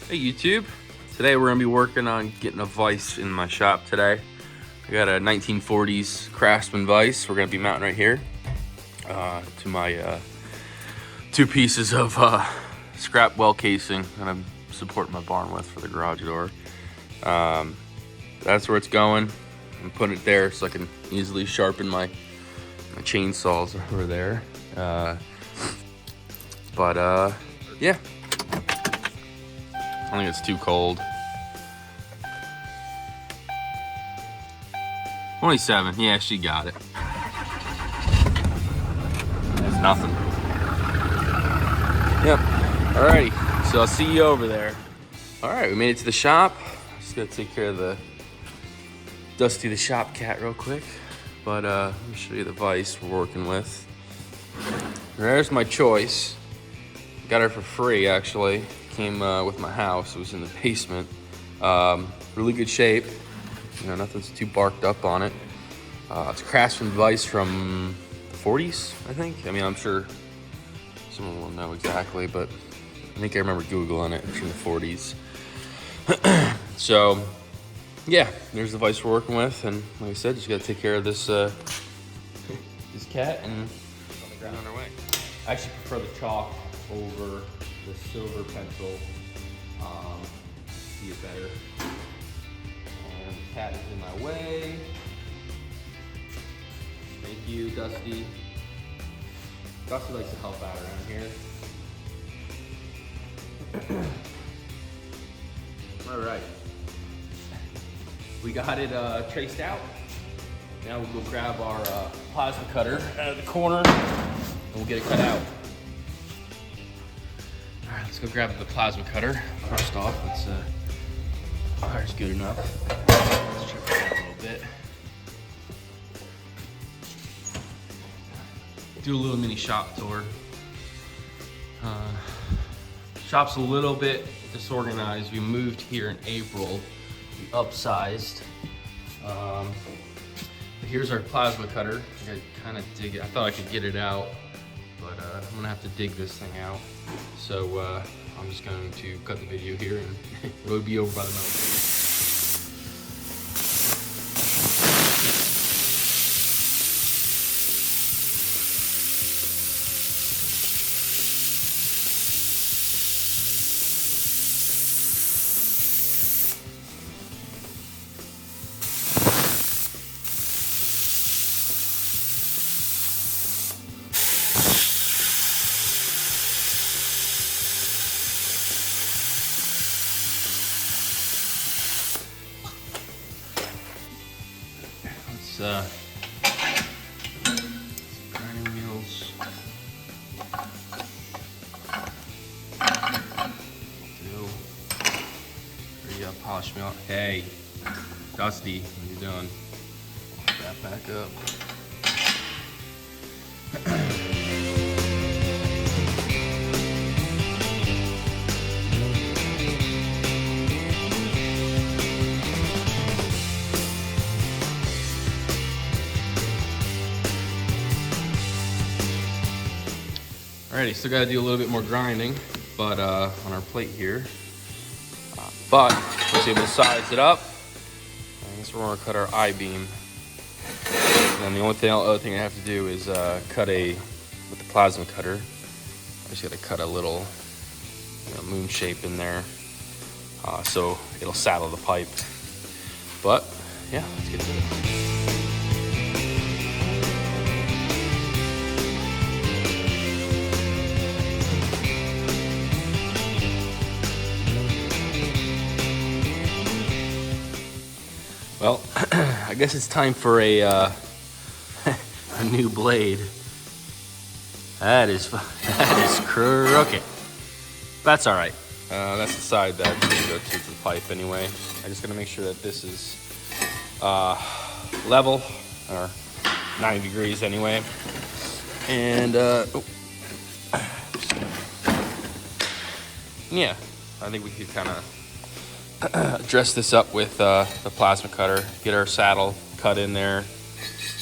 Hey YouTube, today we're going to be working on getting a vise in my shop today. I got a 1940s Craftsman vise we're going to be mounting right here to my two pieces of scrap well casing that I'm supporting my barn with for the garage door. That's where it's going. I'm putting it there so I can easily sharpen my chainsaws over there. Yeah. I think it's too cold. Only 7. Yeah, she got it. That's nothing. Yep. Alrighty. So I'll see you over there. Alright, we made it to the shop. Just gotta take care of the Dusty the shop cat real quick. But let me show you the vise we're working with. There's my choice. Got her for free actually. Came with my house. It was in the basement. Really good shape. You know, nothing's too barked up on it. It's a craftsman vise from the 40s, I think. I mean, I'm sure someone will know exactly, but I think I remember Googling it. It's from the 40s. So, yeah, there's the vise we're working with, and like I said, just gotta take care of this this cat and on our way. I actually prefer the chalk over the silver pencil. See it better. And the cat is in my way. Thank you, Dusty. Dusty likes to help out around here. All right. We got it traced out. Now we'll go grab our plasma cutter out of the corner and we'll get it cut out. All right, let's go grab the plasma cutter. First off, let's fire's good enough. Let's check it out a little bit. Do a little mini shop tour. Shop's a little bit disorganized. We moved here in April. We upsized. But here's our plasma cutter. I gotta kind of dig it. I thought I could get it out, but I'm gonna have to dig this thing out. So I'm just going to cut the video here and it'll be over by the metal table. Grinding wheels. There you go, polish me off. Hey, Dusty, what are you doing? Put that back up. Alrighty, still gotta do a little bit more grinding, but on our plate here. But let's able to size it up. I guess we're gonna cut our I-beam. And then the other thing I have to do is cut with the plasma cutter. I just gotta cut a little moon shape in there, so it'll saddle the pipe. But yeah, let's get to it. Well, I guess it's time for a new blade. That is crooked. That's all right. That's the side that goes to the pipe anyway. I just gotta make sure that this is level or 90 degrees anyway. And yeah, I think we could kind of dress this up with the plasma cutter, get our saddle cut in there,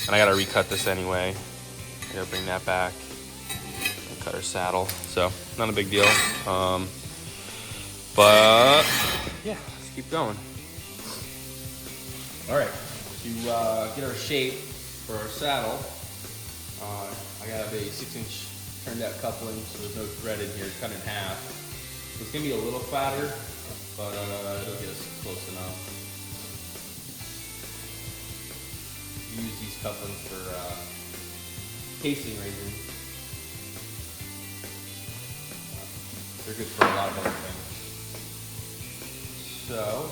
and I gotta recut this anyway. I gotta bring that back. cut our saddle. So not a big deal. But yeah, let's keep going. All right, to get our shape for our saddle, I got a 6-inch turned out coupling, so there's no thread in here, cut in half. So it's gonna be a little fatter, but it'll get us close enough. Use these couplings for casing reasons. They're good for a lot of other things. So,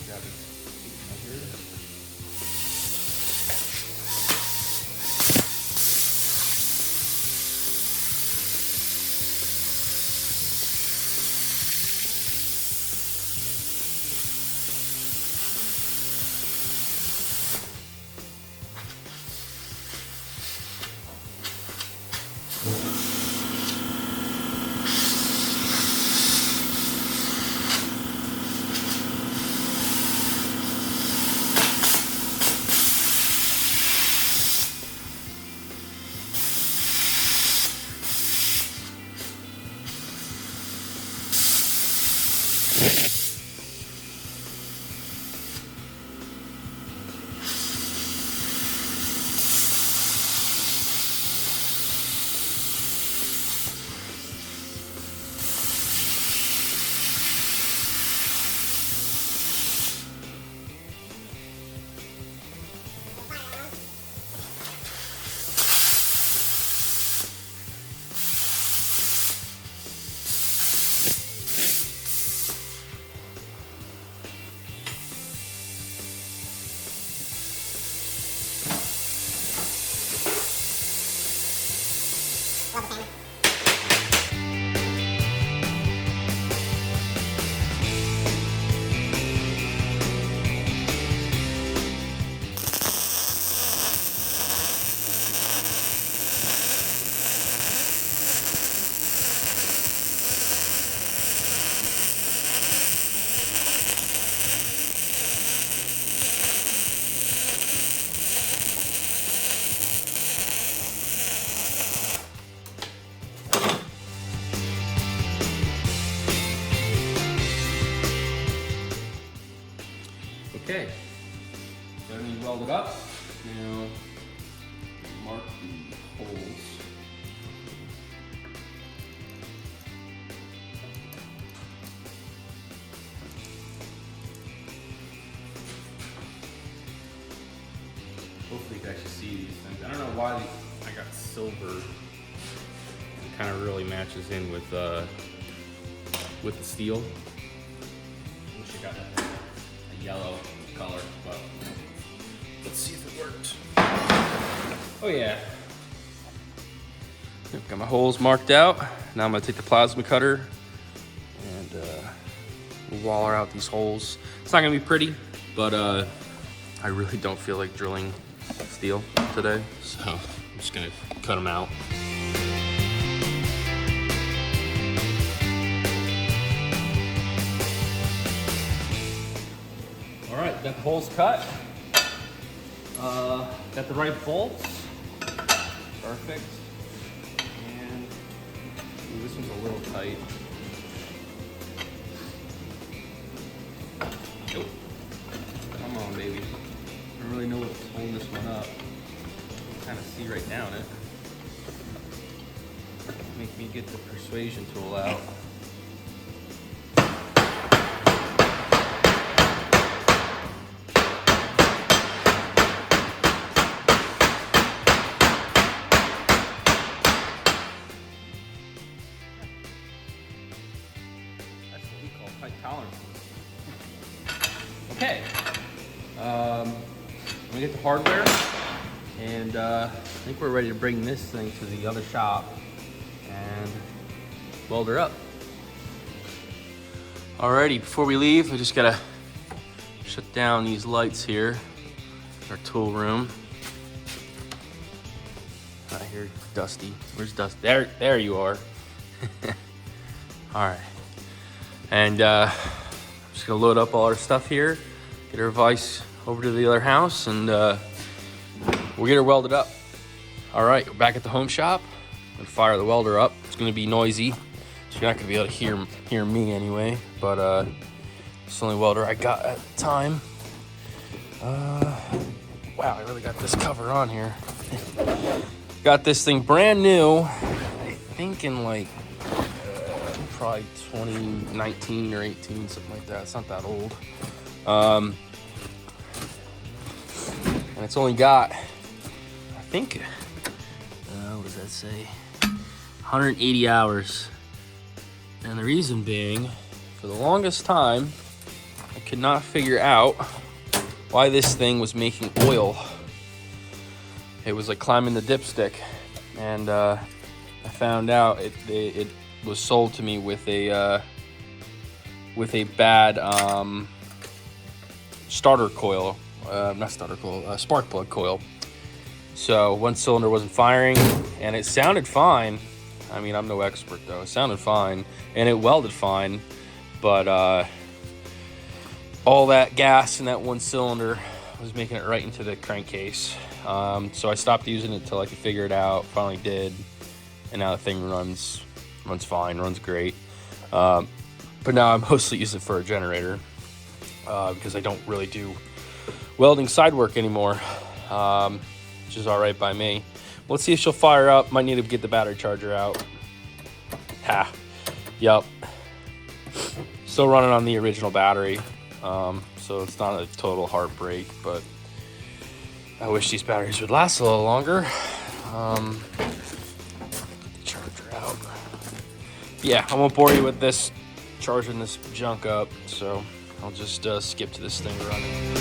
grab these measures. Okay, got everything welded up. Now, mark the holes. Hopefully you can actually see these things. I don't know why I got silver. It kind of really matches in with the steel. Wish I got a yellow color, but let's see if it worked. Oh yeah. Got my holes marked out. Now I'm gonna take the plasma cutter and we'll waller out these holes. It's not gonna be pretty, but I really don't feel like drilling steel today, so I'm just gonna cut them out. All right, got the holes cut. Got the right bolts. Perfect. And ooh, this one's a little tight. Nope. Come on, baby. I don't really know what's holding this one up. Kind of see right down it. Make me get the persuasion tool out. Okay, I'm gonna get the hardware, and I think we're ready to bring this thing to the other shop and weld her up. Alrighty, before we leave, I just gotta shut down these lights here, our tool room. I hear Dusty. Where's Dusty? There you are. All right, and just gonna load up all our stuff here, get our vise over to the other house, and we'll get her welded up. All right, we're back at the home shop. I'm gonna fire the welder up. It's gonna be noisy, so So you're not gonna be able to hear me anyway, but it's the only welder I got at the time. Wow, I really got this cover on here. Got this thing brand new, I think in like probably 2019 or 18, something like that. It's not that old. And it's only got, I think, what does that say? 180 hours. And the reason being, for the longest time, I could not figure out why this thing was making oil. It was like climbing the dipstick, and I found out it was sold to me with a bad starter coil, not starter coil, spark plug coil. So one cylinder wasn't firing, and it sounded fine. I mean, I'm no expert though. It sounded fine, and it welded fine, but all that gas in that one cylinder was making it right into the crankcase. So I stopped using it till I could figure it out. Finally did, and now the thing runs fine, runs great. But now I mostly use it for a generator because I don't really do welding side work anymore, which is all right by me. Let's see if she'll fire up. Might need to get the battery charger out. Yep. Still running on the original battery. So it's not a total heartbreak, but I wish these batteries would last a little longer. Get the charger out. Yeah, I won't bore you with this, charging this junk up, so I'll just skip to this thing running.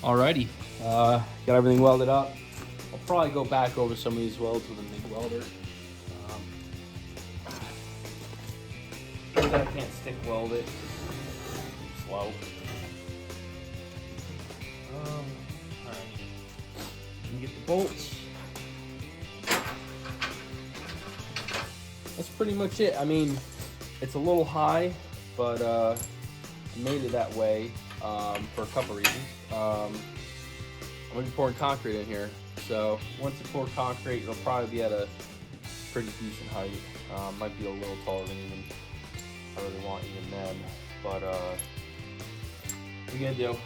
Alrighty, got everything welded up. I'll probably go back over some of these welds with a MIG welder. I can't stick weld it. I'm slow. Alright, get the bolts. That's pretty much it. I mean, it's a little high, but I made it that way for a couple reasons. I'm gonna be pouring concrete in here, so once I pour concrete, it'll probably be at a pretty decent height. Might be a little taller than even I really want even then, but what are you gonna do?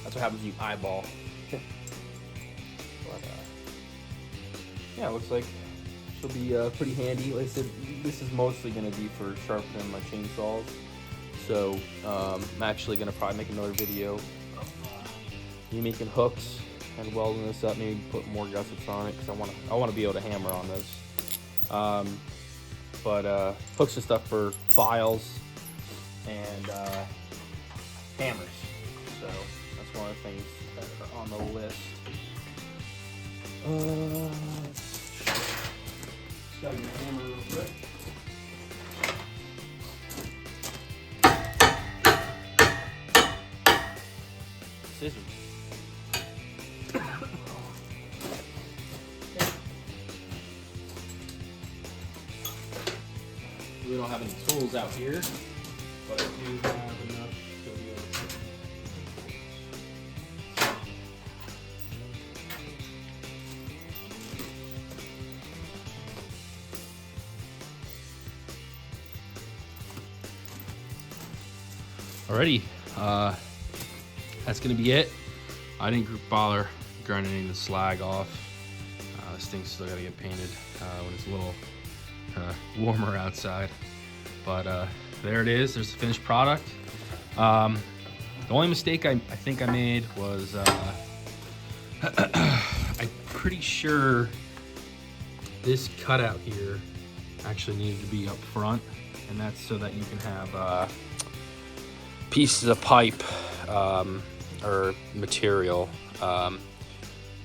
That's what happens when you eyeball. But yeah, it looks like she'll be pretty handy. Like I said, this is mostly gonna be for sharpening my chainsaws. So I'm actually gonna probably make another video of me making hooks and welding this up. Maybe put more gussets on it because I want to be able to hammer on this. But hooks and stuff for files and hammers. So that's one of the things that are on the list. Got your hammer real quick. Scissors. We don't have any tools out here, but I do have enough to be able to. Alrighty, that's gonna be it. I didn't bother grinding any of the slag off. This thing's still gotta get painted when it's a little warmer outside. But there it is. There's the finished product. The only mistake I think I made was I'm pretty sure this cutout here actually needed to be up front, and that's so that you can have pieces of pipe or material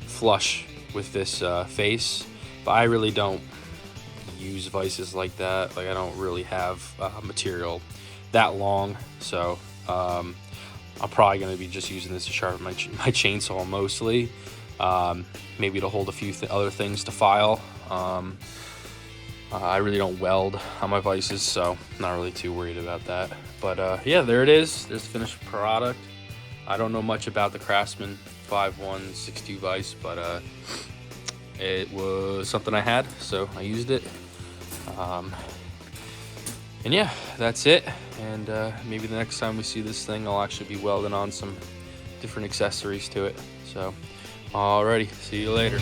flush with this face, but I really don't use vices like that. Like I don't really have material that long, so I'm probably going to be just using this to sharpen my chainsaw mostly. Maybe to hold a few other things to file. I really don't weld on my vices, so I'm not really too worried about that. But yeah, there it is. There's the finished product. I don't know much about the Craftsman 5162 vise, but it was something I had, so I used it. And yeah, that's it. And maybe the next time we see this thing, I'll actually be welding on some different accessories to it. So, alrighty, see you later.